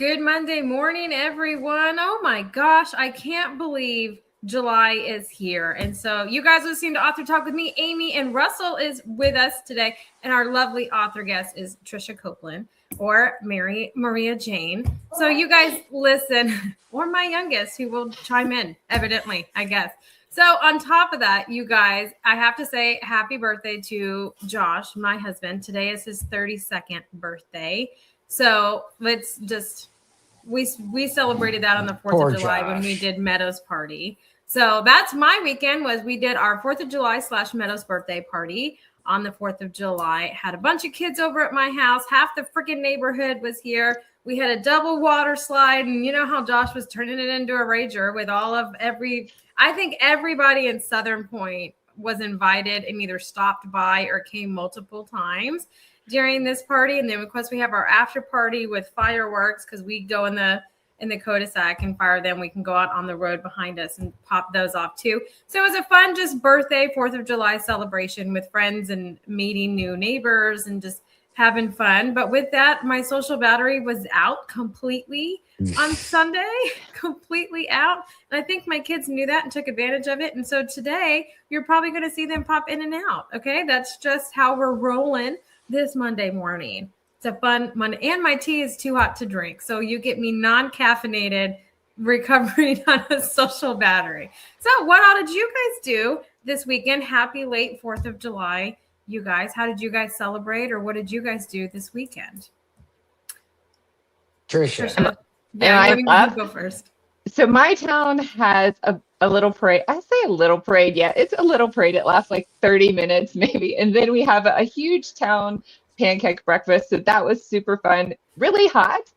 Good Monday morning, everyone. Oh my gosh, I can't believe July is here. And so you guys listening to Author Talk with me, Amy, and Russell is with us today. And our lovely author guest is Tricia Copeland or Maria Jane. So you guys listen, or my youngest who will chime in, evidently, I guess. So on top of that, you guys, I have to say happy birthday to Josh, my husband. Today is his 32nd birthday. So let's just we celebrated that on the 4th of July when we did Meadows party. So that's my weekend was we did our 4th of July / Meadows birthday party on the 4th of July. Had a bunch of kids over at my house. Half the freaking neighborhood was here. We had a double water slide, and you know how Josh was turning it into a rager with I think everybody in Southern Point was invited and either stopped by or came multiple times during this party. And then of course we have our after party with fireworks because we go in the cul-de-sac and fire them. We can go out on the road behind us and pop those off too. So it was a fun just birthday 4th of July celebration with friends and meeting new neighbors and just having fun. But with that, my social battery was out completely on Sunday, completely out. And I think my kids knew that and took advantage of it. And so today you're probably going to see them pop in and out. Okay. That's just how we're rolling this Monday morning. It's a fun Monday. And my tea is too hot to drink. So you get me non-caffeinated recovering on a social battery. So what all did you guys do this weekend? Happy late 4th of July. You guys, how did you guys celebrate or what did you guys do this weekend? Tricia. Yeah, you go first. So my town has a little parade. I say a little parade. Yeah, it's a little parade. It lasts like 30 minutes maybe. And then we have a huge town pancake breakfast. So that was super fun. Really hot,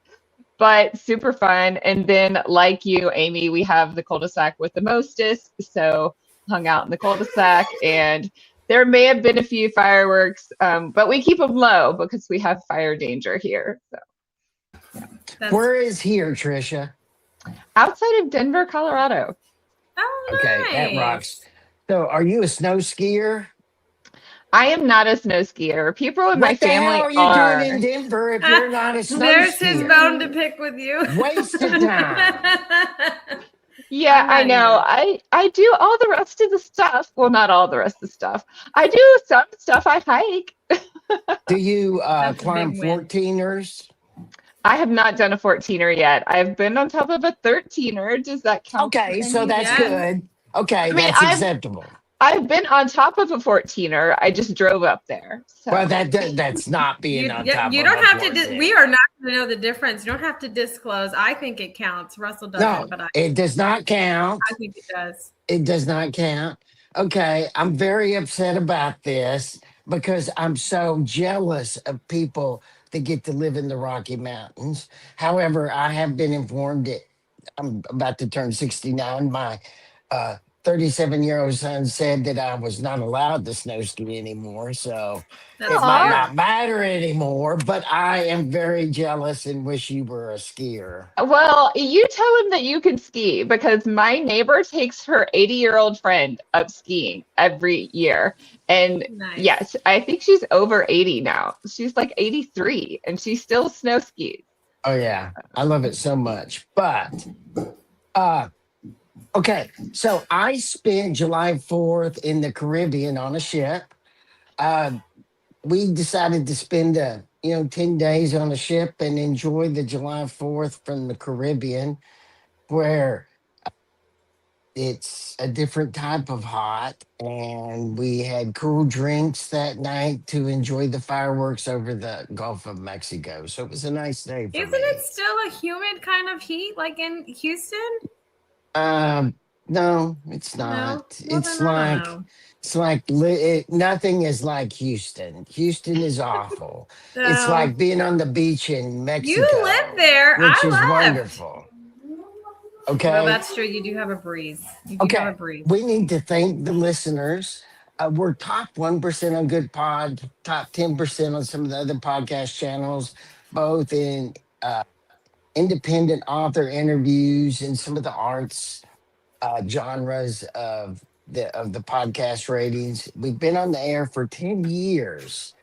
but super fun. And then like you, Amy, we have the cul-de-sac with the mostest. So hung out in the cul-de-sac and there may have been a few fireworks, but we keep them low because we have fire danger here. So, yeah. Where is here, Tricia? Outside of Denver, Colorado. Oh, okay, nice. That rocks. So, are you a snow skier? I am not a snow skier. People in my family are. What the hell are you doing in Denver if you're not a snow There's skier? There's his bone to pick with you. Waste of time. Yeah, I know. I do all the rest of the stuff. Well, not all the rest of the stuff. I do some stuff. I hike. Do you climb 14ers? I have not done a 14er yet. I've been on top of a 13er. Does that count? Okay, so that's good. Okay, that's acceptable. I've been on top of a 14er. I just drove up there. So. Well, that's not being on top. You don't have to. We are not going to know the difference. You don't have to disclose. I think it counts. Russell doesn't, but it does not count. I think it does. It does not count. Okay, I'm very upset about this because I'm so jealous of people that get to live in the Rocky Mountains. However, I have been informed that I'm about to turn 69. My 37-year-old son said that I was not allowed to snow ski anymore, so it might not matter anymore, but I am very jealous and wish you were a skier. Well, you tell him that you can ski because my neighbor takes her 80-year-old friend up skiing every year. And yes, I think she's over 80 now. She's like 83 and she still snow skis. Oh, yeah. I love it so much. But okay, so I spent July 4th in the Caribbean on a ship. We decided to spend 10 days on a ship and enjoy the July 4th from the Caribbean, where it's a different type of hot. And we had cool drinks that night to enjoy the fireworks over the Gulf of Mexico. So it was a nice day for me. Isn't it still a humid kind of heat like in Houston? No, it's not. No? Well, it's like nothing is like Houston. Houston is awful. So, it's like being on the beach in Mexico. You live there. Which is wonderful. Okay. Well, that's true. You do have a breeze. Have a breeze. We need to thank the listeners. We're top 1% on Good Pod, top 10% on some of the other podcast channels, both in independent author interviews and some of the arts genres of the podcast ratings. We've been on the air for 10 years.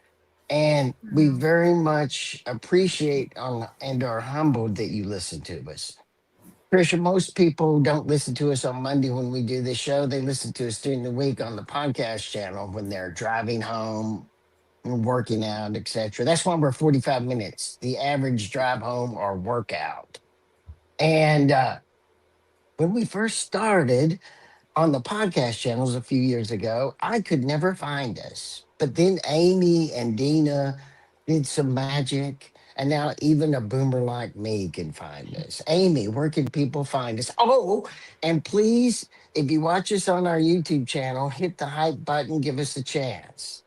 And we very much appreciate and are humbled that you listen to us. Tricia, most people don't listen to us on Monday when we do this show. They listen to us during the week on the podcast channel when they're driving home and working out, etc. That's why we're 45 minutes, the average drive home or workout. And when we first started on the podcast channels a few years ago, I could never find us. But then Amy and Dina did some magic. And now even a boomer like me can find us. Amy, where can people find us? Oh, and please, if you watch us on our YouTube channel, hit the hype button, give us a chance.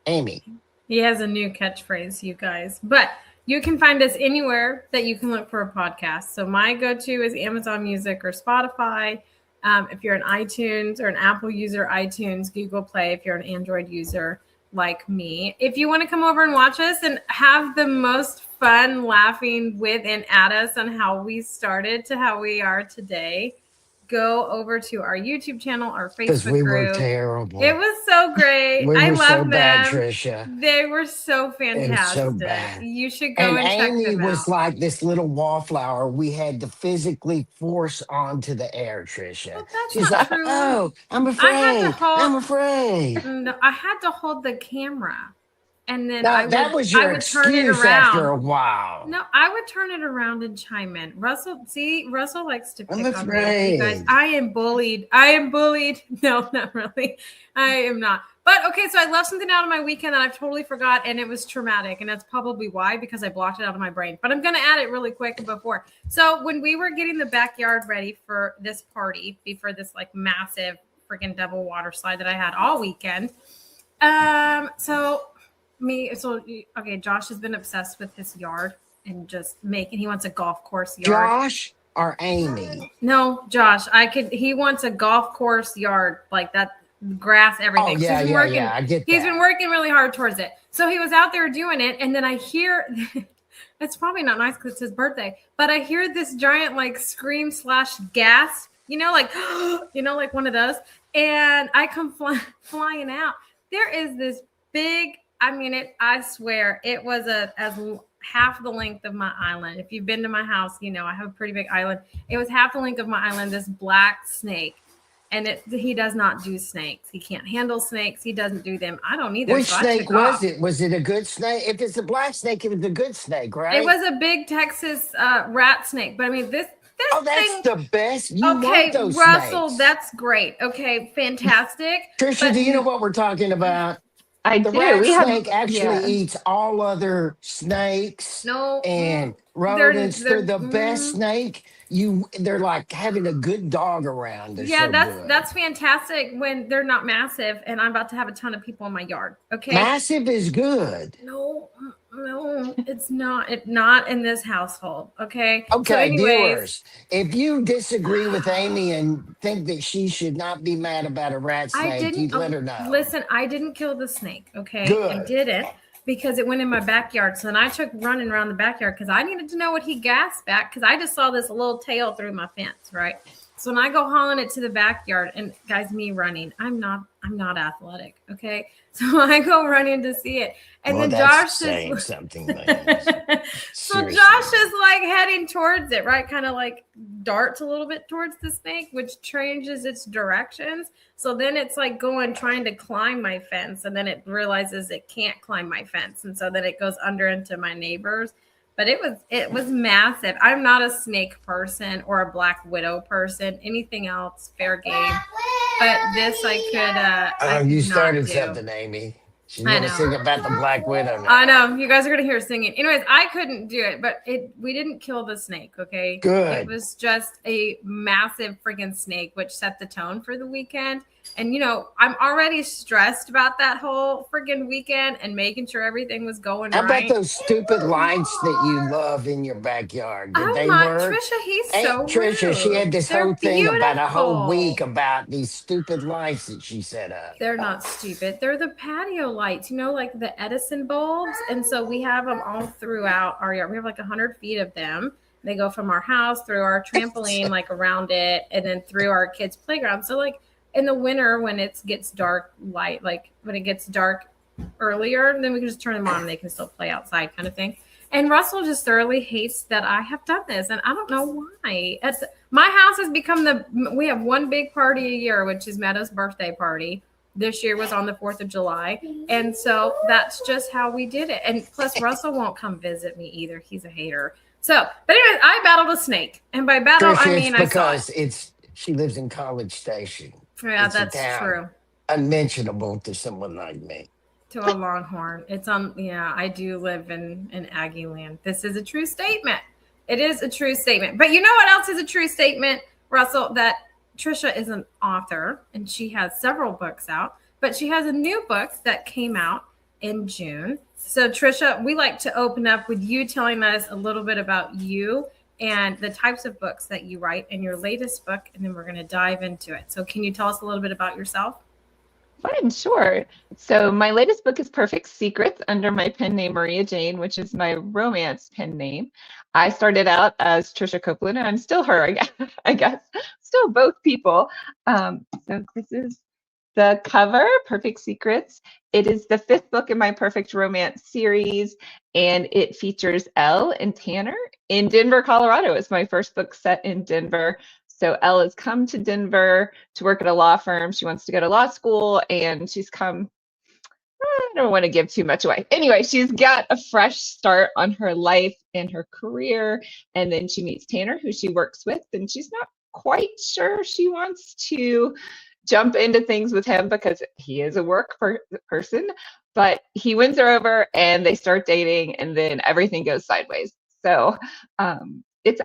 Amy. He has a new catchphrase, you guys. But you can find us anywhere that you can look for a podcast. So my go-to is Amazon Music or Spotify. If you're an iTunes or an Apple user, iTunes, Google Play. If you're an Android user like me. If you want to come over and watch us and have the most fun laughing with and at us on how we started to how we are today, go over to our YouTube channel, our Facebook Because we group. were terrible. It was so great. We I were love so them. bad, Tricia. They were so It was fantastic. so bad. You should go and check Amy them was out. like this little wallflower we had to physically force onto the air, Tricia. Well, that's She's not like, true. oh, I'm I had to afraid. hold- I'm afraid. No, I had to hold the camera, and then No, that was your turn it excuse around. after a while. No, I would turn it around and chime in. Russell likes to pick I'm on me. You afraid. guys, I am bullied. No, not really. I am not. But okay, so I left something out of my weekend that I've totally forgot, and it was traumatic, and that's probably why, because I blocked it out of my brain. But I'm going to add it really quick before. So when we were getting the backyard ready for this party, for this like massive freaking double water slide that I had all weekend, okay, Josh has been obsessed with his yard and just he wants a golf course yard. Josh or Amy? No, Josh. He wants a golf course yard, like that, grass, everything. Oh, yeah, yeah, I get that. He's been working really hard towards it. So he was out there doing it, and then I hear, it's probably not nice because it's his birthday, but I hear this giant like scream / gasp, like one of those, and I come flying out. There is this big, I swear it was as half the length of my island. If you've been to my house, I have a pretty big island. It was half the length of my island, this black snake. And he does not do snakes. He can't handle snakes. He doesn't do them. I don't either. Which snake was it? Was it a good snake? If it's a black snake, it was a good snake, right? It was a big Texas rat snake. But this that's thing, the best. You okay, want those Russell, snakes. That's great. Okay, fantastic. Tricia, do you know what we're talking about? I The do. rat We have snake actually eats all other snakes and rodents. They're the best snake. They're like having a good dog around. They're that's fantastic when they're not massive and I'm about to have a ton of people in my yard. Okay. Massive is good. No, it's not. It's not in this household. Okay. Okay, so anyways, viewers, if you disagree with Amy and think that she should not be mad about a rat snake, you let her know. Listen, I didn't kill the snake. Okay. Good. I didn't, because it went in my backyard. So then I took running around the backyard because I needed to know what he gasped at, because I just saw this little tail through my fence, right? So when I go hauling it to the backyard, and guys, me running, I'm not athletic, okay? So I go running to see it, and then Josh saying is something. so Josh is like heading towards it, right? Kind of like darts a little bit towards the snake, which changes its directions. So then it's like trying to climb my fence, and then it realizes it can't climb my fence, and so then it goes under into my neighbor's. But it was massive. I'm not a snake person or a black widow person. Anything else, fair game. But this I could. You started something, Amy. She's going to sing about the Black Widow now. I know. You guys are going to hear singing. Anyways, I couldn't do it, but we didn't kill the snake, okay? Good. It was just a massive freaking snake, which set the tone for the weekend. And, I'm already stressed about that whole freaking weekend and making sure everything was going right. How about those stupid lights that you love in your backyard? Did they work? Trisha, he's so Tricia, she had this They're whole thing about a whole beautiful. week about these stupid lights that she set up. They're not stupid. They're the patio lights, like the Edison bulbs. And so we have them all throughout our yard. We have like 100 feet of them. They go from our house through our trampoline, like around it, and then through our kids' playground. So like in the winter when it gets dark light, like when it gets dark earlier, and then we can just turn them on and they can still play outside, kind of thing. And Russell just thoroughly hates that I have done this, and I don't know why. My house has become we have one big party a year, which is Meadow's birthday party. This year was on the 4th of July. And so that's just how we did it. And plus, Russell won't come visit me either. He's a hater. So, but anyway, I battled a snake. And by battle, Tricia, I mean it's I saw because it. she lives in College Station. Yeah, It's a that's town true. unmentionable to someone like me. To a Longhorn. It's yeah, I do live in Aggie land. This is a true statement. It is a true statement. But you know what else is a true statement, Russell? That Tricia is an author and she has several books out, but she has a new book that came out in June. So Tricia, we like to open up with you telling us a little bit about you and the types of books that you write in your latest book, and then we're going to dive into it. So can you tell us a little bit about yourself? Fine, sure. So my latest book is Perfect Secrets under my pen name Maria Jane, which is my romance pen name. I started out as Tricia Copeland, and I'm still her, I guess. Still both people. So this is the cover, Perfect Secrets. It is the 5th book in my Perfect Romance series, and it features Elle and Tanner in Denver, Colorado. It's my first book set in Denver. So Elle has come to Denver to work at a law firm. She wants to go to law school, and she's come, I don't want to give too much away. Anyway, she's got a fresh start on her life and her career. And then she meets Tanner, who she works with, and she's not quite sure she wants to jump into things with him because he is a work person, but he wins her over and they start dating, and then everything goes sideways. So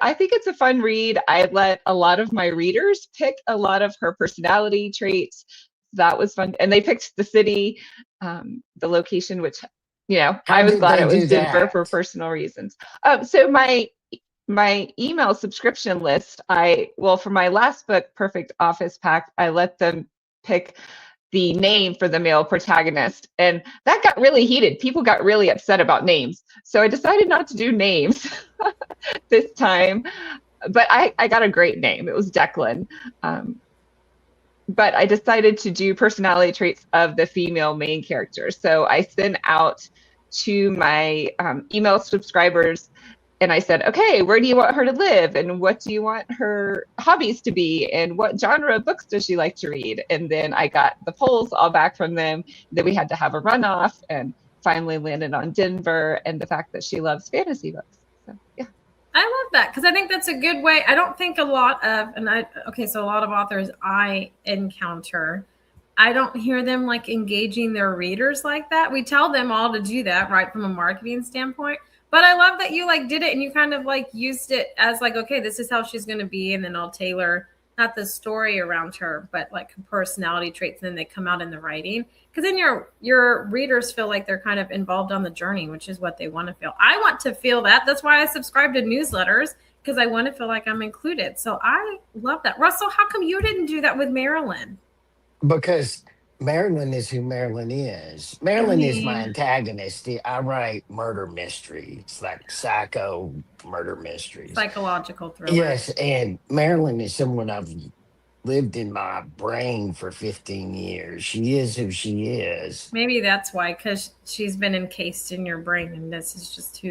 I think it's a fun read. I let a lot of my readers pick a lot of her personality traits. That was fun. And they picked the city, the location, which, I was glad it was Denver for personal reasons. So my email subscription list, for my last book, Perfect Office Pack, I let them pick the name for the male protagonist. And that got really heated. People got really upset about names. So I decided not to do names this time. But I got a great name. It was Declan. But I decided to do personality traits of the female main character. So I sent out to my email subscribers, and I said, okay, where do you want her to live? And what do you want her hobbies to be? And what genre of books does she like to read? And then I got the polls all back from them. Then we had to have a runoff, and finally landed on Denver and the fact that she loves fantasy books. So, yeah. I love that because I think that's a good way. I don't think a lot of, so a lot of authors I encounter, I don't hear them like engaging their readers like that. We tell them all to do that, right, from a marketing standpoint. But I love that you like did it and you kind of like used it as like, okay, this is how she's going to be. And then I'll tailor not the story around her, but like her personality traits. And then they come out in the writing. Because then your readers feel like they're kind of involved on the journey, which is what they want to feel. I want to feel that. That's why I subscribe to newsletters, because I want to feel like I'm included. So I love that. Russell, how come you didn't do that with Marilyn? Because Marilyn is who Marilyn is. Marilyn is my antagonist. I write murder mysteries, like psycho murder mysteries. Psychological thrillers. Yes, and Marilyn is someone I've lived in my brain for 15 years. She is who she is. Maybe that's why, because she's been encased in your brain, and this is just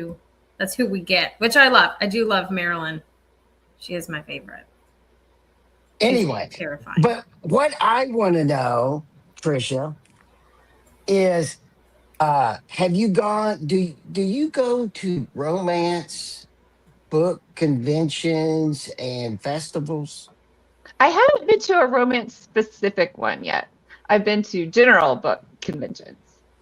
that's who we get, which I love. I do love Marilyn. She is my favorite. Anyway, terrifying. But what I want to know, Tricia, is have you gone, do you go to romance book conventions and festivals? I haven't been to a romance specific one yet. I've been to general book conventions.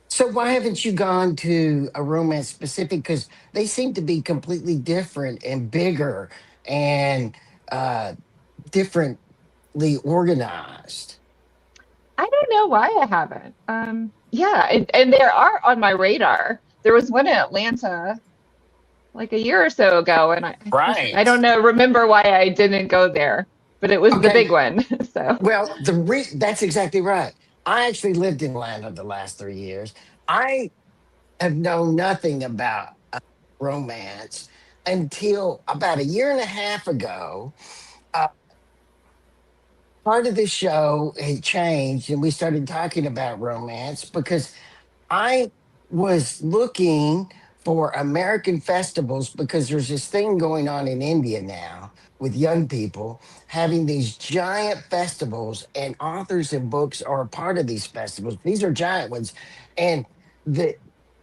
So why haven't you gone to a romance specific? Because they seem to be completely different and bigger and differently organized. I don't know why I haven't. And there are on my radar. There was one in Atlanta like a year or so ago, and I don't know, remember why I didn't go there, but it was the big one. So well, that's exactly right. I actually lived in Atlanta the last 3 years. I have known nothing about romance until about a year and a half ago. Part of the show had changed, and we started talking about romance because I was looking for American festivals because there's this thing going on in India now with young people having these giant festivals, and authors and books are a part of these festivals. These are giant ones. And the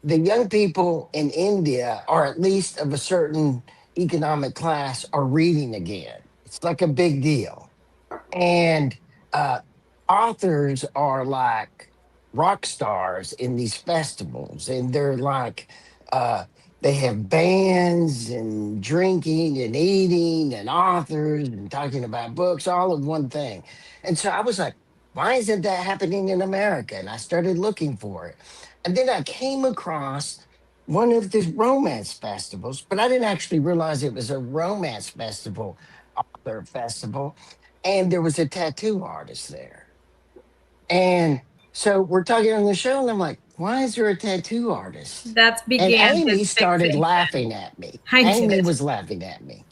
the young people in India, or at least of a certain economic class, are reading again. It's like a big deal. And uh, authors are like rock stars in these festivals, and they're like, uh, they have bands and drinking and eating and authors and talking about books, all of one thing. And so I was like, why isn't that happening in America? And I started looking for it. And then I came across one of the romance festivals, but I didn't actually realize it was a romance festival, author festival, and there was a tattoo artist there. And so we're talking on the show, and I'm like, why is there a tattoo artist? That's And began Amy his started fixation. laughing at me. I Amy did. was laughing at me.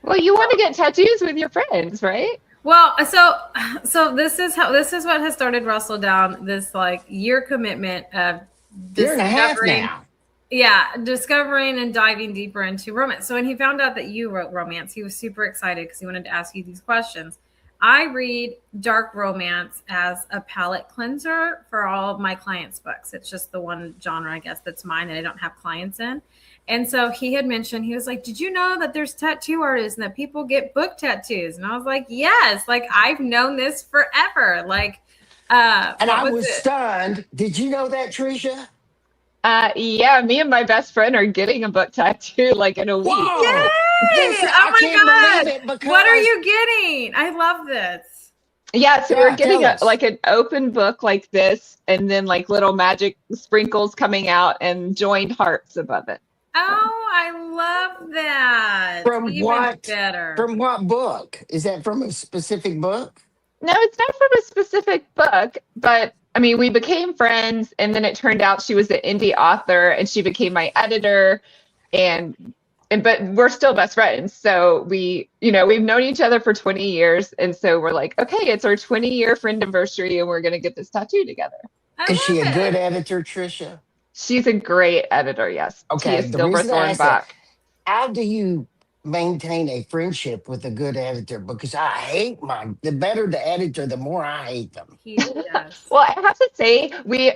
Well, you want to get tattoos with your friends, right? Well, so this is what has started Russell down this like year commitment of Year and a half discovering, now. yeah, discovering and diving deeper into romance. So when he found out that you wrote romance, he was super excited because he wanted to ask you these questions. I read dark romance as a palate cleanser for all of my clients' books. It's just the one genre, I guess, that's mine that I don't have clients in. And so he had mentioned, he was like, did you know that there's tattoo artists and that people get book tattoos? And I was like, yes, like I've known this forever. Like, And what I was was it? stunned. Did you know that, Tricia? Yeah, me and my best friend are getting a book tattoo like in a week. Whoa! Yay! This, Oh I can't my believe God. it What are because, you getting? I love this. Yeah, so we're yeah, getting tell a us. like an open book like this, and then like little magic sprinkles coming out and joined hearts above it. So Oh, I love that. From Even what? better. From what book? Is that from a specific book? no, it's not from a specific book, but I mean, we became friends, and then it turned out she was an indie author, and she became my editor, and but we're still best friends. So we've known each other for 20 years, and so we're like, okay, it's our 20-year friend anniversary, and we're gonna get this tattoo together. I Is she a love good it. editor, Tricia? She's a great editor, yes. Tia Okay, the reason I Silverthorn asked that, Bach. how do you maintain a friendship with a good editor? Because I hate mine. The better the editor, the more I hate them. Yes. Well, I have to say,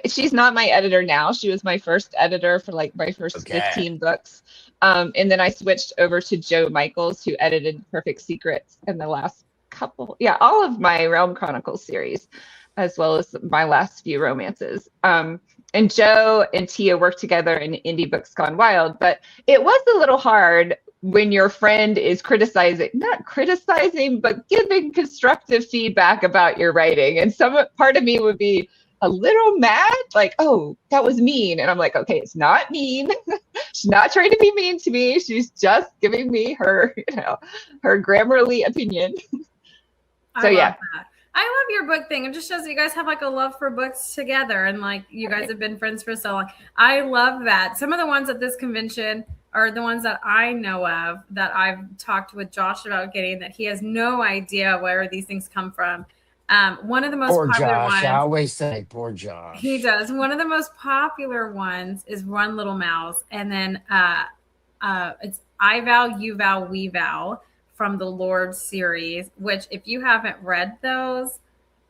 she's not my editor now. She was my first editor for like my first Okay. 15 books. And then I switched over to Joe Michaels, who edited Perfect Secrets and the last couple, yeah, all of my Realm Chronicles series, as well as my last few romances. And Joe and Tia worked together in Indie Books Gone Wild, but it was a little hard when your friend is criticizing, not criticizing, but giving constructive feedback about your writing. And some part of me would be a little mad, like, oh, that was mean. And I'm like, okay, it's not mean. She's not trying to be mean to me. She's just giving me her, her Grammarly opinion. I So love yeah. that. I love your book thing. It just shows that you guys have like a love for books together and like you guys have been friends for so long. I love that. Some of the ones at this convention are the ones that I know of that I've talked with Josh about getting that he has no idea where these things come from. One of the most Poor popular Josh. I ones, always say, poor he Josh. does. One of the most popular ones is Run Little Mouse. And then it's I Vow, You Vow, We Vow from the Lord series, which if you haven't read those,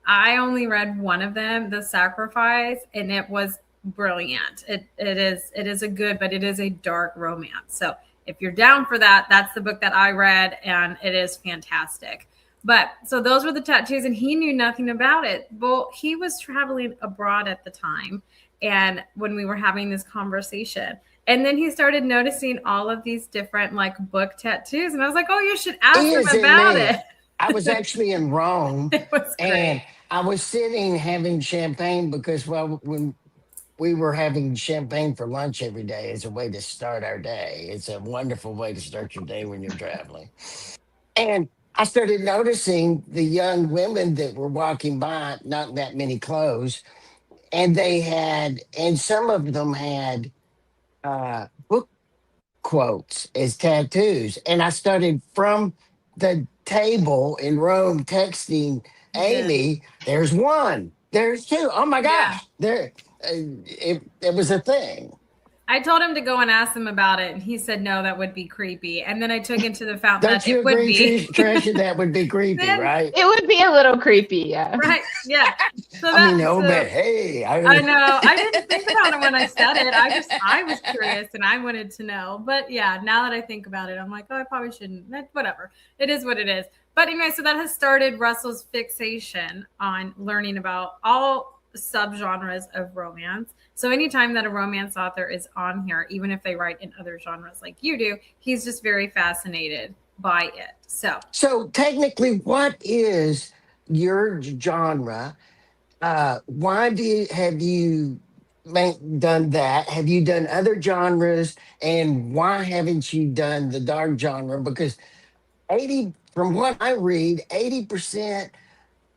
I only read one of them, The Sacrifice, and it was brilliant. It is a good, but it is a dark romance. So if you're down for that, that's the book that I read, and it is fantastic. But so those were the tattoos, and he knew nothing about it. Well, he was traveling abroad at the time, and when we were having this conversation, and then he started noticing all of these different like book tattoos, and I was like, "Oh, you should ask him Isn't about it? it." I was actually in Rome, It was and great. I was sitting having champagne because, well, when we were having champagne for lunch every day as a way to start our day. It's a wonderful way to start your day when you're traveling. And I started noticing the young women that were walking by, not that many clothes, and and some of them had book quotes as tattoos. And I started from the table in Rome texting You did. Amy, there's one, there's two. Oh my Yeah. gosh, there. it was a thing. I told him to go and ask him about it, and he said no, that would be creepy. And then I took him to the fountain Don't that you it would agree, be. Tricia? That would be creepy, Then, right? It would be a little creepy, yeah. right? Yeah. So I mean, that's no, but hey, I know. I didn't think about it when I said it. I was curious and I wanted to know. But yeah, now that I think about it, I'm like, oh, I probably shouldn't. Whatever. It is what it is. But anyway, so that has started Russell's fixation on learning about all subgenres of romance. So anytime that a romance author is on here, even if they write in other genres like you do, he's just very fascinated by it. So technically, what is your genre? Why have you done that? Have you done other genres? And why haven't you done the dark genre? Because 80, from what I read, 80%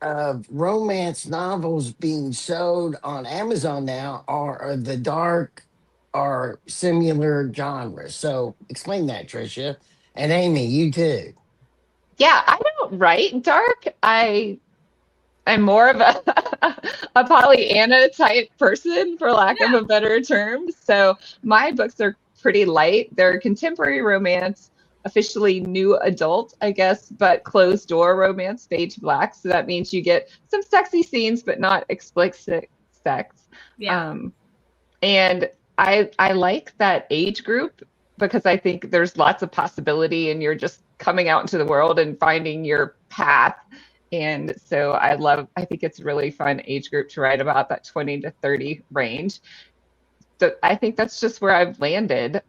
of romance novels being sold on Amazon now are the dark or similar genres. So explain that, Tricia. And Amy, you too. Yeah, I don't write dark. I'm more of a Pollyanna type person, for lack of a better term. So my books are pretty light. They're contemporary romance, officially new adult, I guess, but closed door romance, stage black. So that means you get some sexy scenes, but not explicit sex. yeah. And I like that age group because I think there's lots of possibility and you're just coming out into the world and finding your path. And so I think it's a really fun age group to write about, that 20 to 30 range. So I think that's just where I've landed.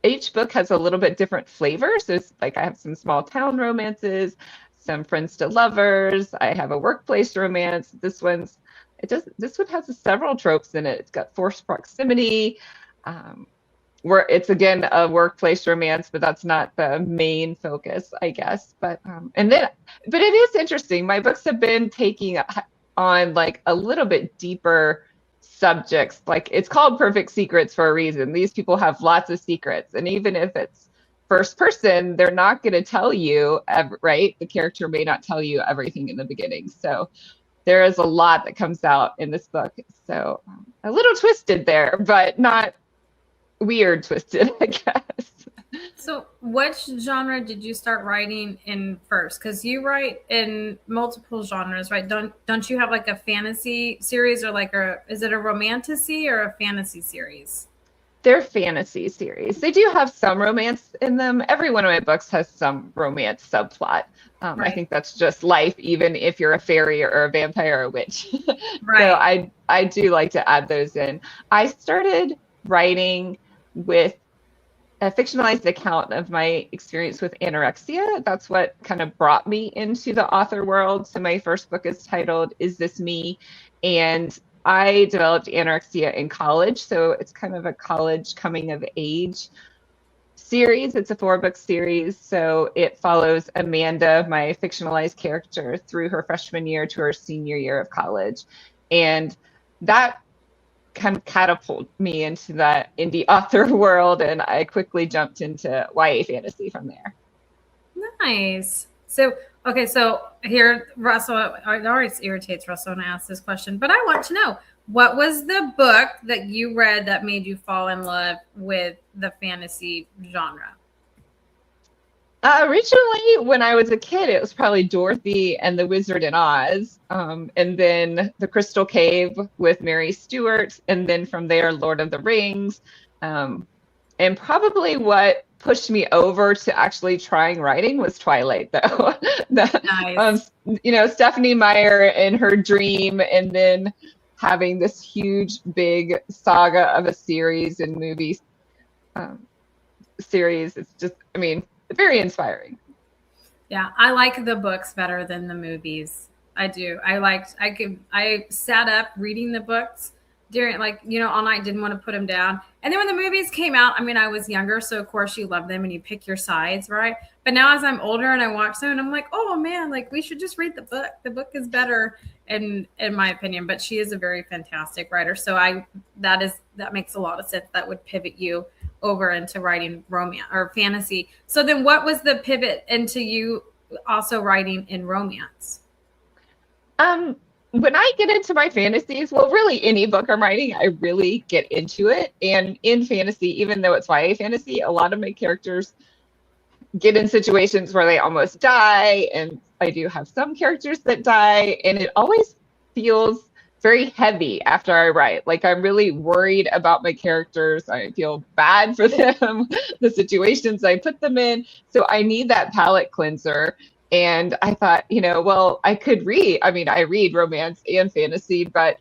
Each book has a little bit different flavors. There's like, I have some small town romances, some friends to lovers. I have a workplace romance. This one has several tropes in it. It's got forced proximity, where it's again a workplace romance, but that's not the main focus, I guess. But it is interesting. My books have been taking on like a little bit deeper subjects. Like, it's called Perfect Secrets for a reason. These people have lots of secrets, and even if it's first person, they're not going to tell you, right? The character may not tell you everything in the beginning. So there is a lot that comes out in this book. So a little twisted there, but not weird twisted, I guess. So which genre did you start writing in first? Because you write in multiple genres, right? Don't you have like a fantasy series, or like is it a romantasy or a fantasy series? They're fantasy series. They do have some romance in them. Every one of my books has some romance subplot. Right. I think that's just life, even if you're a fairy or a vampire or a witch. Right. So I do like to add those in. I started writing with a fictionalized account of my experience with anorexia. That's what kind of brought me into the author world. So my first book is titled Is This Me? And I developed anorexia in college. So it's kind of a college coming of age series. It's a 4-book series. So it follows Amanda, my fictionalized character, through her freshman year to her senior year of college. And that kind of catapulted me into that indie author world, and I quickly jumped into YA fantasy from there. Nice. So, okay, so here, Russell, it always irritates Russell when I ask this question, but I want to know, what was the book that you read that made you fall in love with the fantasy genre? Originally, when I was a kid, it was probably Dorothy and the Wizard in Oz, and then The Crystal Cave with Mary Stuart, and then from there, Lord of the Rings. And probably what pushed me over to actually trying writing was Twilight, though. Nice. Stephanie Meyer and her dream, and then having this huge, big saga of a series and movie series. It's just, very inspiring. Yeah, I like the books better than the movies. I do. I sat up reading the books during all night, didn't want to put them down. And then when the movies came out, I was younger, so of course you love them and you pick your sides, right? But now as I'm older and I watch them, and I'm like, oh man, we should just read the book. The book is better in my opinion, but she is a very fantastic writer. So that makes a lot of sense. That would pivot you over into writing romance or fantasy. So then what was the pivot into you also writing in romance? when I get into my fantasies, well, really any book I'm writing, I really get into it. And in fantasy, even though it's YA fantasy, a lot of my characters get in situations where they almost die. And I do have some characters that die. And it always feels very heavy after I write. Like I'm really worried about my characters. I feel bad for them, the situations I put them in. So I need that palate cleanser. And I thought, well, I could read. I mean, I read romance and fantasy, but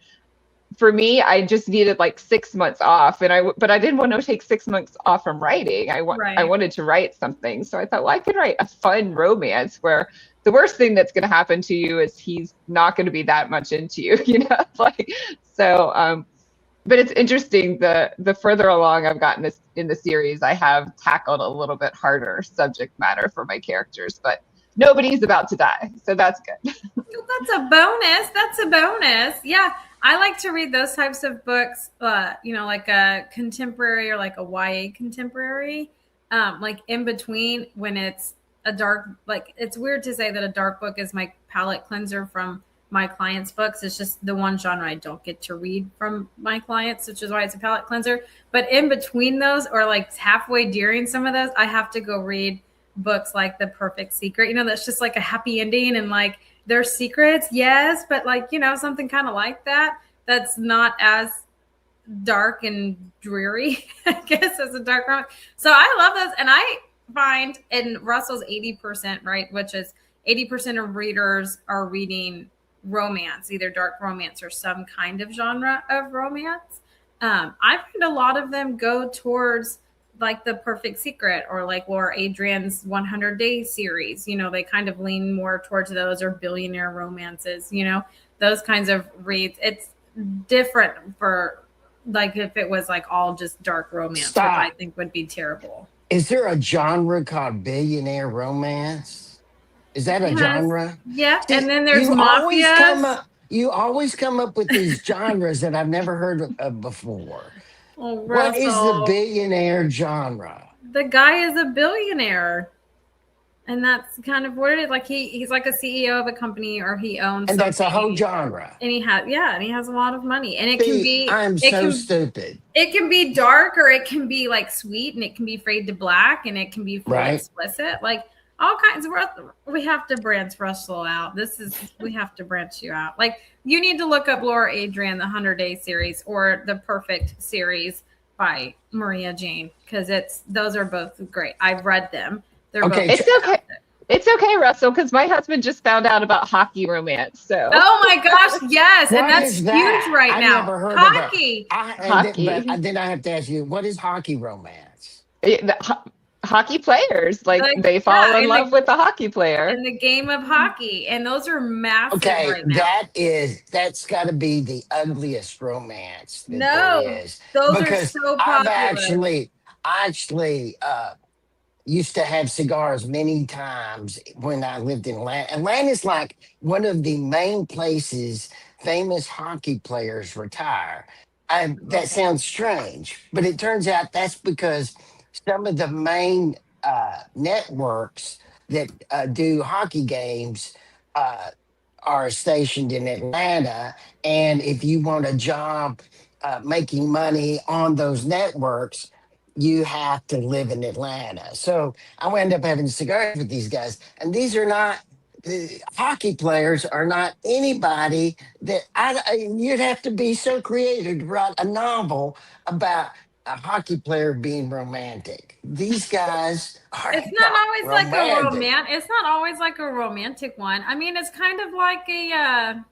for me, I just needed like 6 months off, but I didn't want to take 6 months off from writing. I Right. wanted to write something, so I thought, well, I could write a fun romance where the worst thing that's going to happen to you is he's not going to be that much into you, like so. But it's interesting. The further along I've gotten this in the series, I have tackled a little bit harder subject matter for my characters, but nobody's about to die, so that's good. That's a bonus. That's a bonus. Yeah. I like to read those types of books, like a contemporary or like a YA contemporary, like in between when it's a dark, like it's weird to say that a dark book is my palate cleanser from my clients' books. It's just the one genre I don't get to read from my clients, which is why it's a palate cleanser. But in between those, or like halfway during some of those, I have to go read books like The Perfect Secret. That's just like a happy ending and like there's secrets, yes, but like, something kind of like that. That's not as dark and dreary, I guess, as a dark romance. So I love those. And I find in Russell's 80%, right, which is 80% of readers are reading romance, either dark romance or some kind of genre of romance. I find a lot of them go towards like The Perfect Secret or like Laura Adrian's 100 Day series. They kind of lean more towards those, or billionaire romances, those kinds of reads. It's different for like if it was like all just dark romance, which I think would be terrible. Is there a genre called billionaire romance? Is that a genre? Yeah. See, And then there's mafias. You always come up with these genres that I've never heard of before. Oh, What is the Russell. billionaire genre? The guy is a billionaire. And that's kind of what it is. Like he's like a CEO of a company, or he owns And that's a something. whole genre. And he has a lot of money. And it can be I'm so stupid. It can be dark, or it can be like sweet, and it can be fade to black, and it can be full explicit. Like all kinds of, we have to branch Russell out. We have to branch you out. Like you need to look up Laura Adrian, the 100 Day series, or the Perfect series by Maria Jane, because those are both great. I've read them. They're okay. Both it's okay. It's okay, Russell, because my husband just found out about hockey romance. So. Oh my gosh, yes, and that's that? huge right I now. Never heard hockey. Hockey. But then I have to ask you, what is hockey romance? Hockey players, like they fall in love with the hockey player in the game of hockey, and those are massive. Okay, right now. That's got to be the ugliest romance that there is. Those are so popular. I actually used to have cigars many times when I lived in Atlanta. Atlanta's like one of the main places famous hockey players retire. That sounds strange, but it turns out that's because some of the main networks that do hockey games are stationed in Atlanta. And if you want a job making money on those networks, you have to live in Atlanta. So I wound up having cigars with these guys. And these are not, the hockey players are not anybody that you'd have to be so creative to write a novel about a hockey player being romantic. These guys are It's not always romantic. Like a romantic. It's not always like a romantic one. I mean, it's kind of like a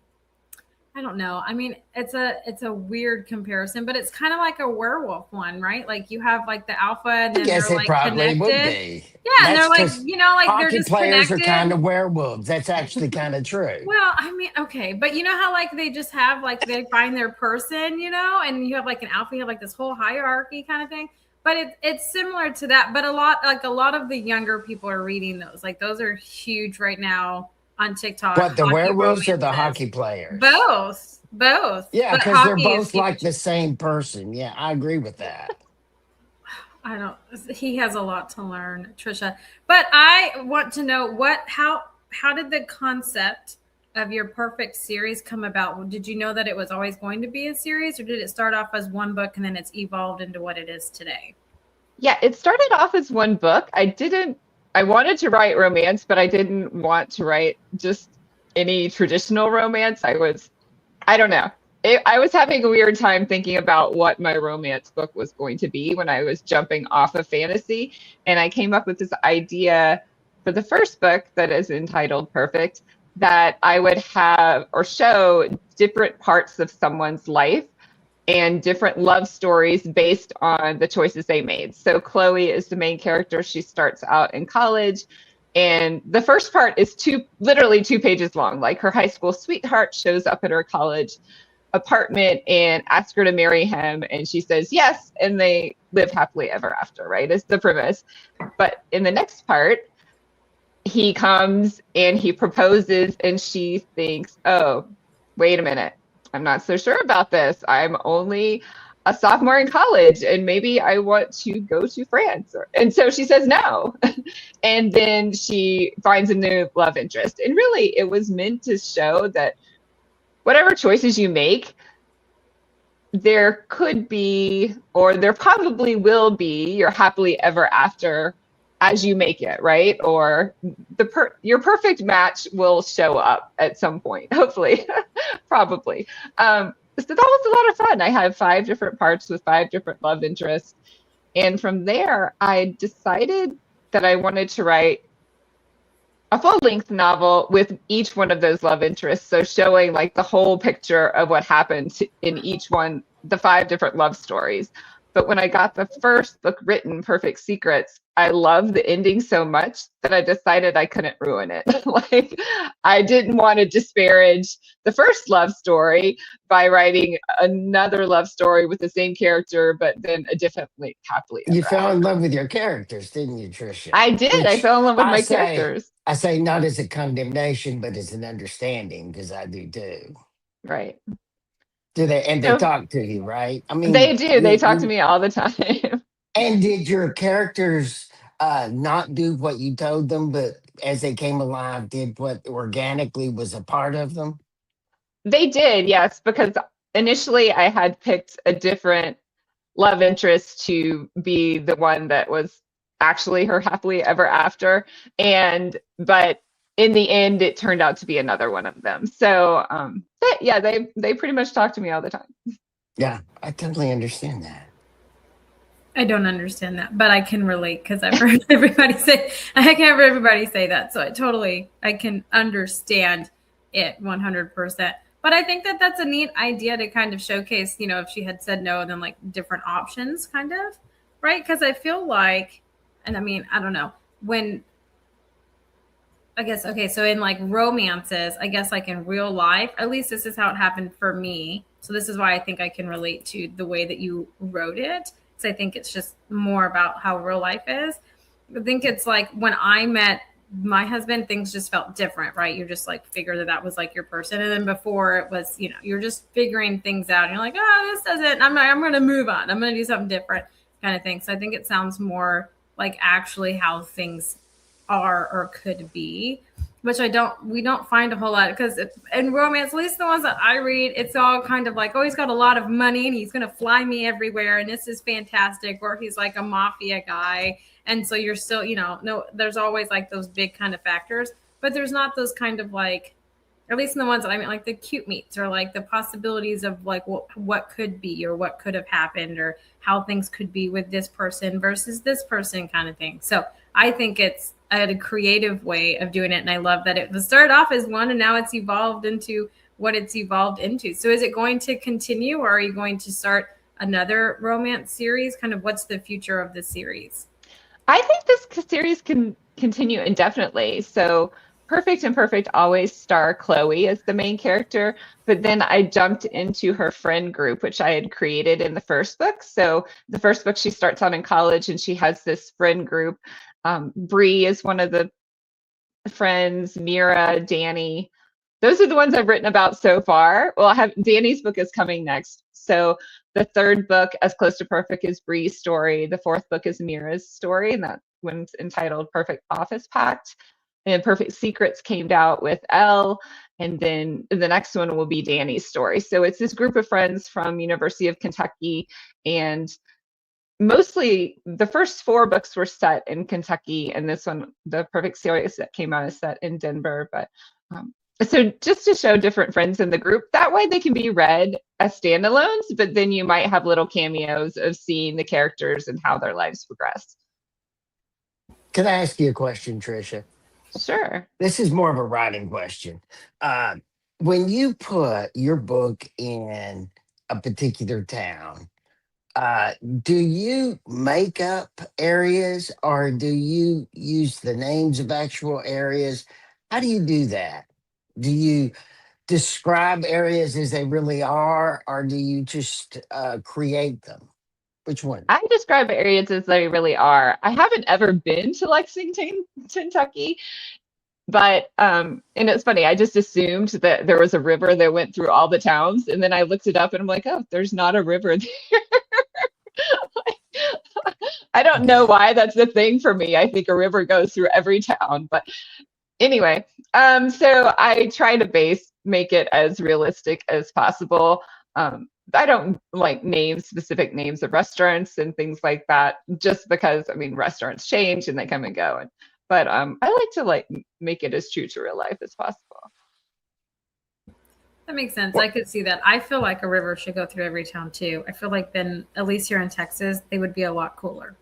I don't know. I mean, it's a weird comparison, but it's kind of like a werewolf one, right? Like you have like the alpha, and then they're like connected. Would be. Yeah, and they're like, like they're just players connected. Are kind of werewolves. That's actually kind of true. Well, I mean, okay, but you know how like they just have like they find their person, and you have like an alpha, you have like this whole hierarchy kind of thing. But it's similar to that. But a lot of the younger people are reading those. Like those are huge right now on TikTok. But the werewolves or the hockey players? Both. Yeah, because they're both like the same person. Yeah, I agree with that. He has a lot to learn, Tricia. But I want to know how did the concept of your perfect series come about? Did you know that it was always going to be a series, or did it start off as one book and then it's evolved into what it is today? Yeah, it started off as one book. I wanted to write romance, but I didn't want to write just any traditional romance. I don't know. I was having a weird time thinking about what my romance book was going to be when I was jumping off of fantasy. And I came up with this idea for the first book that is entitled Perfect, that I would have or show different parts of someone's life and different love stories based on the choices they made. So Chloe is the main character. She starts out in college, and the first part is literally 2 pages long. Like, her high school sweetheart shows up at her college apartment and asks her to marry him, and she says yes, and they live happily ever after, right? Is the premise. But in the next part, he comes and he proposes, and she thinks, oh, wait a minute, I'm not so sure about this. I'm only a sophomore in college, and maybe I want to go to France. And so she says no. And then she finds a new love interest. And really, it was meant to show that whatever choices you make, there could be, or there probably will be, your happily ever after as you make it, right? Or your perfect match will show up at some point, hopefully, probably. So that was a lot of fun. I had 5 different parts with 5 different love interests. And from there, I decided that I wanted to write a full-length novel with each one of those love interests. So showing like the whole picture of what happened in each one, the 5 different love stories. But when I got the first book written, Perfect Secrets, I loved the ending so much that I decided I couldn't ruin it. Like, I didn't want to disparage the first love story by writing another love story with the same character, but then a differently happily You ever fell in after. love with your characters, didn't you, Tricia? I did. I Which fell in love with I my say, characters. I say not as a condemnation, but as an understanding, because I do too. Right. Do they? And they So talk to you, right? I mean, they do. They talk to me all the time. and did your characters not do what you told them, but as they came alive, did what organically was a part of them? They did, yes, because initially I had picked a different love interest to be the one that was actually her happily ever after. But in the end, it turned out to be another one of them. So yeah, they pretty much talk to me all the time. Yeah, I totally understand that. I don't understand that, but I can relate because I've heard everybody say, I can't hear everybody say that. So I can understand it 100%. But I think that that's a neat idea to kind of showcase, if she had said no, then like different options kind of, right? Because I feel like, and I mean, I don't know, okay, so in like romances, I guess like in real life, at least this is how it happened for me. So this is why I think I can relate to the way that you wrote it. Because I think it's just more about how real life is. I think it's like when I met my husband, things just felt different, right? You're just like figure that was like your person. And then before it was, you're just figuring things out. And you're like, oh, this doesn't, I'm going to move on. I'm going to do something different kind of thing. So I think it sounds more like actually how things are or could be, which we don't find a whole lot, because in romance, at least the ones that I read, it's all kind of like, oh, he's got a lot of money and he's going to fly me everywhere and this is fantastic, or he's like a mafia guy, and so you're still, no, there's always like those big kind of factors, but there's not those kind of like, at least in the ones that I mean, like the cute meets, or like the possibilities of like what could be or what could have happened, or how things could be with this person versus this person kind of thing. So I think it's a creative way of doing it. And I love that it was started off as one and now it's evolved into what it's evolved into. So is it going to continue, or are you going to start another romance series? Kind of what's the future of the series? I think this series can continue indefinitely. So Perfect and Perfect always star Chloe as the main character, but then I jumped into her friend group, which I had created in the first book. So the first book, she starts out in college and she has this friend group. Bree is one of the friends, Mira, Danny. Those are the ones I've written about so far. Well, Danny's book is coming next. So the third book, As Close to Perfect, is Bree's story. The fourth book is Mira's story, and that one's entitled Perfect Office Pact. and Perfect Secrets came out with Elle, and then the next one will be Danny's story. So it's this group of friends from University of Kentucky, and mostly the first 4 books were set in Kentucky, and this one, the Perfect Series that came out, is set in Denver. But so just to show different friends in the group, that way they can be read as standalones, but then you might have little cameos of seeing the characters and how their lives progress. Can I ask you a question, Tricia? Sure. This is more of a writing question. When you put your book in a particular town, do you make up areas or do you use the names of actual areas? How do you do that? Do you describe areas as they really are, or do you just create them? Which one? I describe areas as they really are. I haven't ever been to Lexington, Kentucky, but and it's funny, I just assumed that there was a river that went through all the towns, and then I looked it up and I'm like, oh, there's not a river there. I don't know why that's the thing for me. I think a river goes through every town, but anyway, so I try to make it as realistic as possible. I don't like name specific names of restaurants and things like that, just because I mean restaurants change and they come and go. But I like to make it as true to real life as possible. That makes sense. I could see that. I feel like a river should go through every town too. I feel like then, at least here in Texas, they would be a lot cooler,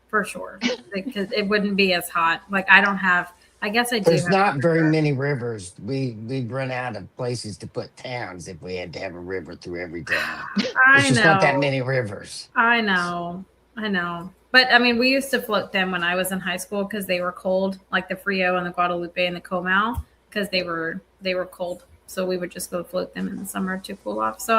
for sure, because it wouldn't be as hot. Like I guess I do. There's not very many rivers. We'd run out of places to put towns if we had to have a river through every town. There's just not that many rivers. I know. But I mean, we used to float them when I was in high school because they were cold, like the Frio and the Guadalupe and the Comal, because they were cold. So we would just go float them in the summer to cool off. So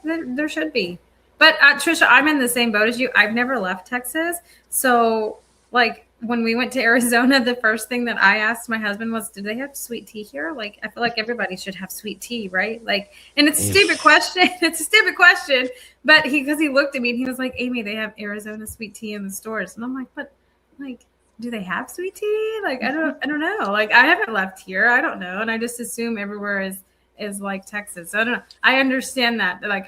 there should be. But Tricia, I'm in the same boat as you. I've never left Texas. So like when we went to Arizona, the first thing that I asked my husband was, do they have sweet tea here? Like, I feel like everybody should have sweet tea, right? Like, and it's a stupid question. It's a stupid question. But because he looked at me and he was like, Amy, they have Arizona sweet tea in the stores. And I'm like, but like, do they have sweet tea? Like, I don't know. Like, I haven't left here. I don't know. And I just assume everywhere is like Texas. So I don't know. I understand that. Like,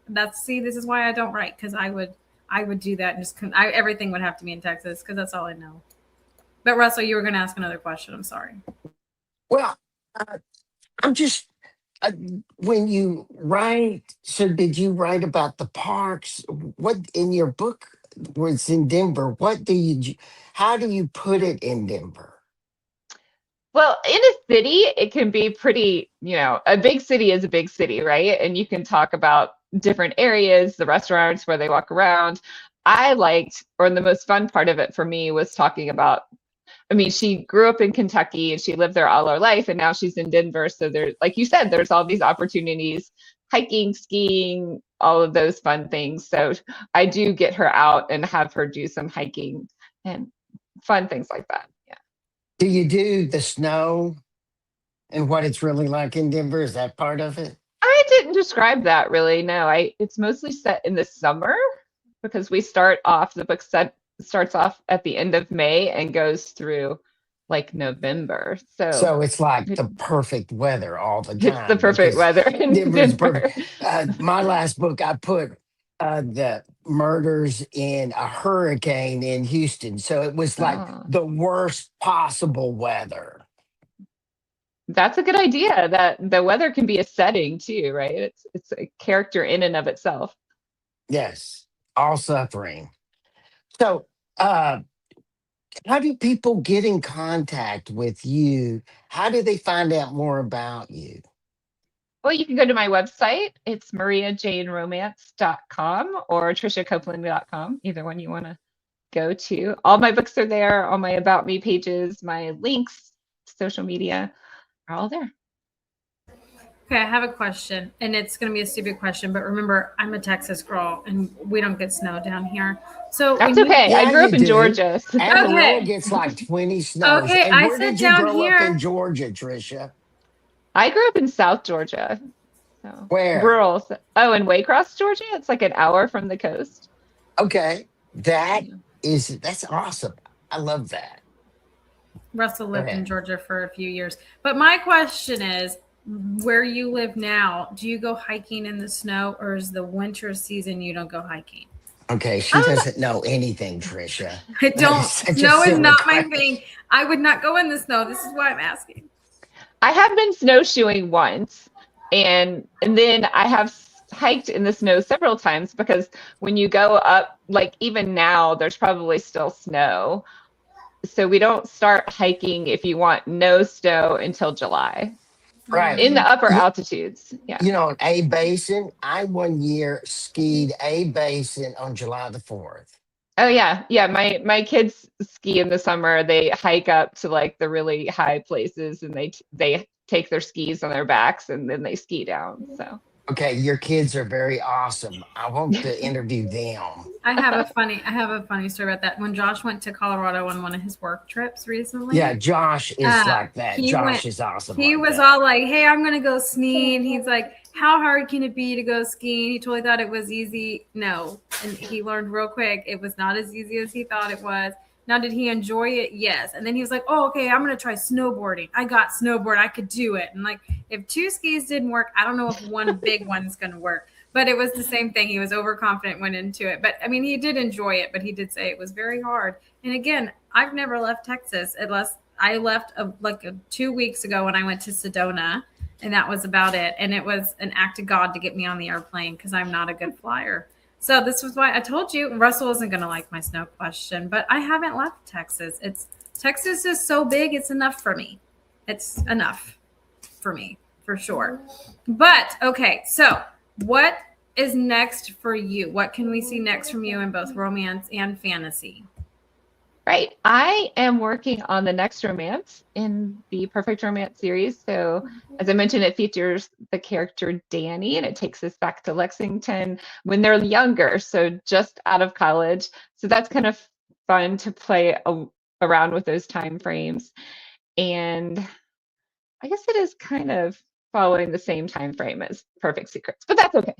this is why I don't write, because I would do that and just everything would have to be in Texas because that's all I know. But Russell, you were going to ask another question. I'm sorry. Well, I'm just when you write. So, did you write about the parks? What in your book was in Denver? How do you put it in Denver? Well, in a city, it can be pretty, a big city is a big city, right? And you can talk about different areas, the restaurants where they walk around. The most fun part of it for me was talking about, she grew up in Kentucky and she lived there all her life, and now she's in Denver. So there's, like you said, there's all these opportunities, hiking, skiing, all of those fun things. So I do get her out and have her do some hiking and fun things like that. Yeah. Do you do the snow and what it's really like in Denver? Is that part of it? I didn't describe that really. No, it's mostly set in the summer because the book starts off at the end of May and goes through like November. So it's like the perfect weather all the time. It's the perfect weather in Denver. My last book, I put the murders in a hurricane in Houston. So it was like the worst possible weather. That's a good idea. That the weather can be a setting too, right? It's a character in and of itself. Yes, all suffering. So, how do people get in contact with you? How do they find out more about you? Well, you can go to my website. It's mariajaneromance.com or triciacopeland.com, either one you want to go to. All my books are there, all my About Me pages, my links, social media are all there. Okay, I have a question, and it's going to be a stupid question, but remember, I'm a Texas girl, and we don't get snow down here. So that's okay. I grew up in Georgia. So. Amarillo gets like 20 snows. Okay, and where did you grow up in Georgia, Tricia? I grew up in South Georgia. So. Where? Rural. Oh, in Waycross, Georgia. It's like an hour from the coast. Okay, that's awesome. I love that. Russell Go lived in ahead. Georgia for a few years. But my question is, where you live now, do you go hiking in the snow, or is the winter season you don't go hiking? Okay, she doesn't know anything, Tricia. I That is don't. such a Snow is silly not my question. thing. I would not go in the snow. This is why I'm asking. I have been snowshoeing once, and then I have hiked in the snow several times because when you go up, like even now, there's probably still snow. So we don't start hiking if you want no snow until July Right. in the upper You, altitudes. Yeah. you know, A Basin, I one year skied A Basin on July the 4th. Oh yeah, yeah. My kids ski in the summer. They hike up to like the really high places, and they take their skis on their backs, and then they ski down. So Okay, your kids are very awesome. I want to interview them. I have a funny story about that. When Josh went to Colorado on one of his work trips Yeah, recently, Josh is like that. he Josh went. is awesome He like was that. all like, "Hey, I'm gonna go skiing." He's like, "How hard can it be to go skiing?" He totally thought it was easy. No, and he learned real quick it was not as easy as he thought it was. Now, did he enjoy it? Yes. And then he was like, "Oh, okay, I'm gonna try snowboarding. I got snowboard. I could do it." And like, if two skis didn't work, I don't know if one big one's gonna work. But it was the same thing. He was overconfident, went into it. But I mean, he did enjoy it, but he did say it was very hard. And again, I've never left Texas unless I left 2 weeks ago when I went to Sedona, and that was about it. And it was an act of God to get me on the airplane because I'm not a good flyer. So this was why I told you Russell isn't going to like my snow question, but I haven't left Texas. Texas is so big, it's enough for me. It's enough for me, for sure. But okay, so what is next for you? What can we see next from you in both romance and fantasy? right, I am working on the next romance in the Perfect Romance series. So as I mentioned, it features the character Danny, and it takes us back to Lexington when they're younger, so just out of college. So that's kind of fun to play around with those time frames. And I guess it is kind of following the same time frame as Perfect Secrets, but that's okay.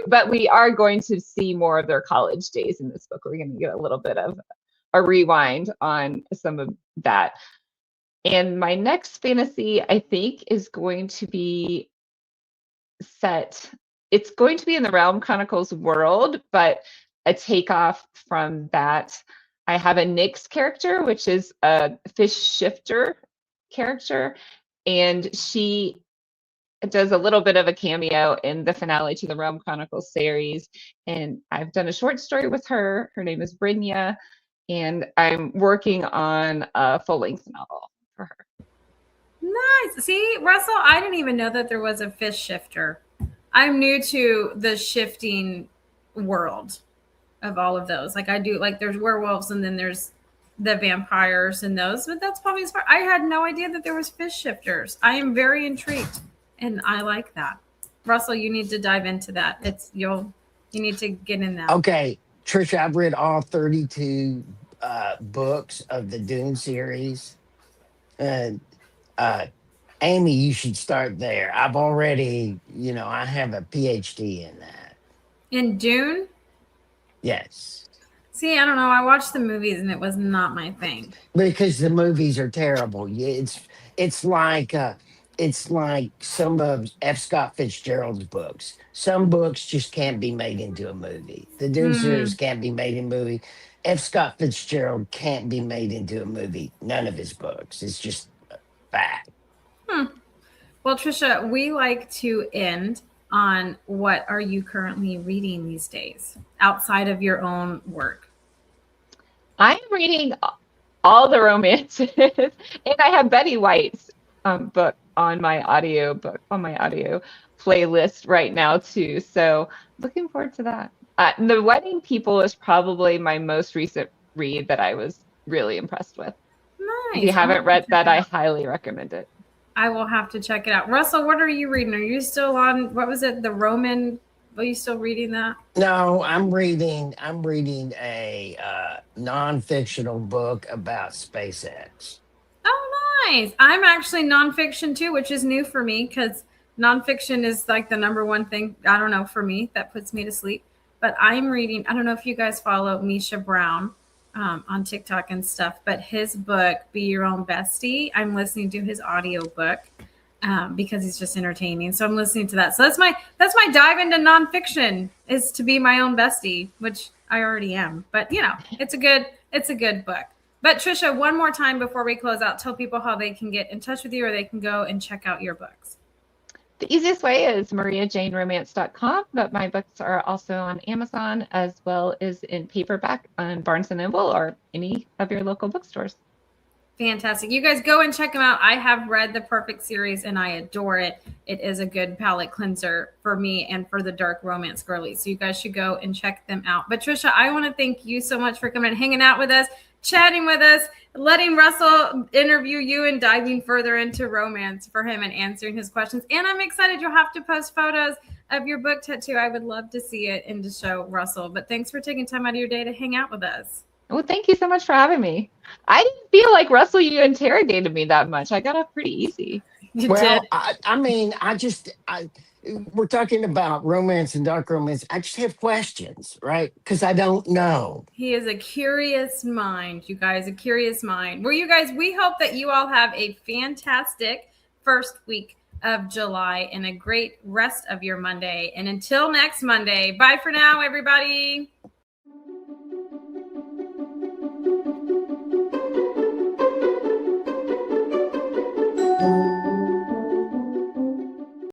But we are going to see more of their college days in this book. We're going to get a little bit of a rewind on some of that. And my next fantasy, I think, is going to be set. It's going to be in the Realm Chronicles world, but a takeoff from that. I have a Nyx character, which is a fish shifter character, and she does a little bit of a cameo in the finale to the Realm Chronicles series. And I've done a short story with her. Her name is Brynja, and I'm working on a full-length novel for her. Nice. See, Russell, I didn't even know that there was a fish shifter. I'm new to the shifting world of all of those. Like I do, like there's werewolves and then there's the vampires and those, but that's probably as far. I had no idea that there was fish shifters. I am very intrigued, and I like that. Russell, you need to dive into that. You need to get in that. Okay, Trisha, I've read all 32 books of the Dune series. And Amy, you should start there. I've already, I have a PhD in that. In Dune? Yes. See, I don't know. I watched the movies and it was not my thing. Because the movies are terrible. Yeah, it's like some of F. Scott Fitzgerald's books. Some books just can't be made into a movie. The Dune series can't be made into a movie. F. Scott Fitzgerald can't be made into a movie. None of his books. It's just fact. Well, Tricia, we like to end on what are you currently reading these days outside of your own work? I'm reading all the romances, and I have Betty White's book on my audio playlist right now too. So looking forward to that. The Wedding People is probably my most recent read that I was really impressed with. Nice. If you haven't read that, I highly recommend it. I will have to check it out. Russell, what are you reading? Are you still on, what was it, the Roman? Are you still reading that? No, I'm reading a non-fictional book about SpaceX. Oh, nice. I'm actually nonfiction too, which is new for me because nonfiction is like the number one thing, I don't know, for me that puts me to sleep. But I'm reading, I don't know if you guys follow Misha Brown. on TikTok and stuff. But his book, Be Your Own Bestie, I'm listening to his audiobook because he's just entertaining. So I'm listening to that. So that's my dive into nonfiction, is to be my own bestie, which I already am. But it's a good book. But Tricia, one more time before we close out, tell people how they can get in touch with you or they can go and check out your books. The easiest way is mariajaneromance.com, but my books are also on Amazon as well as in paperback on Barnes & Noble or any of your local bookstores. Fantastic. You guys go and check them out. I have read the Perfect series and I adore it. It is a good palate cleanser for me and for the dark romance girlies. So you guys should go and check them out. But Tricia, I want to thank you so much for coming and hanging out with us, chatting with us, letting Russell interview you and diving further into romance for him and answering his questions. And I'm excited you'll have to post photos of your book tattoo. I would love to see it and to show Russell. But thanks for taking time out of your day to hang out with us. Well, thank you so much for having me. I didn't feel like, Russell, you interrogated me that much. I got off pretty easy. You Well, did. I mean, we're talking about romance and dark romance. I just have questions, right? Because I don't know. He is a curious mind, you guys, a curious mind. Well, you guys, we hope that you all have a fantastic first week of July and a great rest of your Monday. And until next Monday, bye for now, everybody.